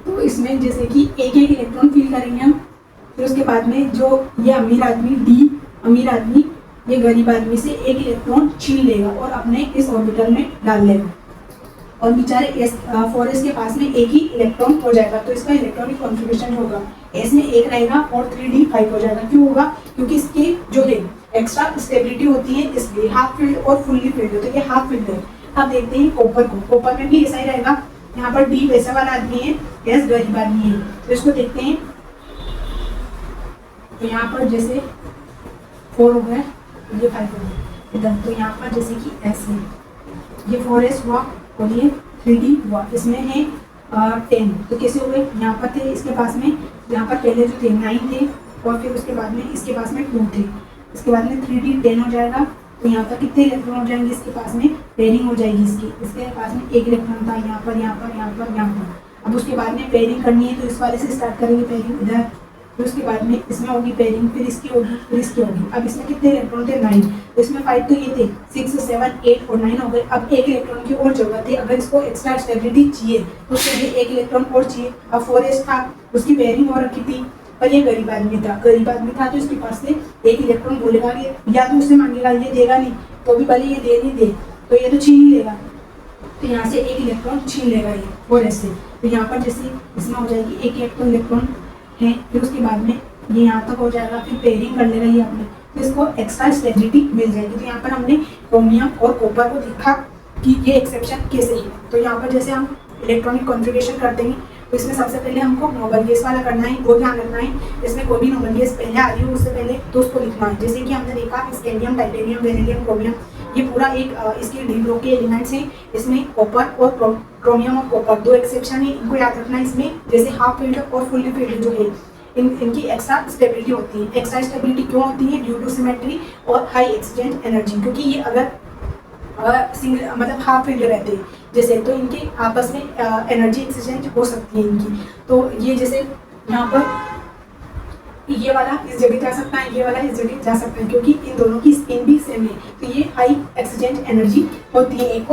तो इसमें जैसे कि एक एक इलेक्ट्रॉन फील करेंगे हम, फिर उसके बाद में जो ये अमीर आदमी डी अमीर आदमी ये गरीब आदमी से एक इलेक्ट्रॉन छीन लेगा और अपने इस ऑर्बिटल में डाल लेगा और बेचारे 4S के पास में एक ही इलेक्ट्रॉन हो जाएगा। तो इसका इलेक्ट्रॉनिक कॉन्फ़िगरेशन होगा S में एक रहेगा और 3D 5 हो जाएगा। क्यों होगा? क्योंकि इसके जो है एक्स्ट्रा स्टेबिलिटी होती है, इसलिए हाफ फील्ड और फुल्ली फील्ड होता है, ये हाफ फील्ड है। अब देखते हैं कॉपर को, कॉपर में भी ऐसा ही रहेगा। यहाँ पर D वैसा वाला आदमी है, S गरीब आदमी है। तो इसको देखते हैं, तो यहाँ पर जैसे 4 हो गया, ये 5 हो गया इधर। तो यहाँ पर जैसे कि S है, ये 4S हुआ और ये 3D हुआ। इसमें है 10, तो कैसे हो गए? यहाँ पर थे इसके पास में, यहाँ पर पहले जो थे 9 थे और फिर उसके बाद में इसके पास में 2 थे, इसके बाद में 3D 10 हो जाएगा। तो यहाँ पर कितने इलेक्ट्रॉन हो जाएंगे? इसके पास में पेयरिंग हो जाएगी इसकी, इसके पास में एक इलेक्ट्रॉन था यहाँ पर यहाँ पर यहाँ पर यहाँ पर। अब उसके बाद में पेयरिंग करनी है तो इस वाले से स्टार्ट करेंगे पेयरिंग इधर, फिर उसके बाद में इसमें होगी पेयरिंग, फिर इसकी होगी, फिर इसकी होगी। अब इसमें कितने इलेक्ट्रॉन थे? 9, तो इसमें 5 तो ये थे, 6 7 8 और 9 हो गए। अब एक इलेक्ट्रॉन की और जरूरत है, अगर इसको एक्स्ट्रा स्टेबिलिटी चाहिए तो उसके लिए एक इलेक्ट्रॉन और चाहिए। अब 4S था, उसकी पेयरिंग हो रखी थी, पर ये गरीब आदमी था तो इसके पास से एक इलेक्ट्रॉन बोलेगा कि या तो उससे मांगेगा, ये देगा नहीं तो भी भले ये दे नहीं दे तो ये तो छीन ही लेगा, तो यहाँ से एक इलेक्ट्रॉन छीन लेगा ये 4S से। तो यहाँ पर जैसे इसमें हो जाएगी एक इलेक्ट्रॉन है, फिर उसके बाद में ये यहाँ तक हो जाएगा, फिर पेयरिंग कर लेगा ये अपने, तो इसको एक्स्ट्रा स्टेबिलिटी मिल जाएगी। तो यहाँ पर हमने क्रोमियम और कॉपर को देखा कि ये एक्सेप्शन कैसे है। तो यहाँ पर जैसे हम इलेक्ट्रॉनिक कॉन्फ़िगरेशन करते हैं तो इसमें सबसे पहले हमको नोबल गैस वाला करना है, वो ध्यान रखना है। इसमें कोई भी नोबल गैस पहले आ रही हो उससे पहले तो उसको लिखना है। जैसे कि हमने देखा स्कैंडियम, टाइटेनियम, बेरिलियम, क्रोमियम, ये पूरा एक इसके डी ग्रुप के एलिमेंट्स हैं। इसमें कॉपर और क्रोमियम और कॉपर 2 एक्सेप्शन है, इनको याद रखना है। इसमें जैसे हाफ फील्ड और फुल्ली फील्ड जो है इनकी एक्स्ट्रा स्टेबिलिटी होती है। एक्स्ट्रा स्टेबिलिटी क्यों होती है? ड्यू टू सिमेट्री और हाई एक्सचेंज एनर्जी, क्योंकि ये अगर सिंगल मतलब हाफ फील्ड रहते हैं जैसे, तो इनके आपस में एनर्जी एक्सचेंज हो सकती है इनकी। तो ये जैसे यहाँ पर ये वाला इस जगह जा सकता है, ये वाला इस जगह जा सकता है, क्योंकि इन दोनों की स्पिन भी सेम है, तो ये हाई एक्सचेंज एनर्जी होती है। एक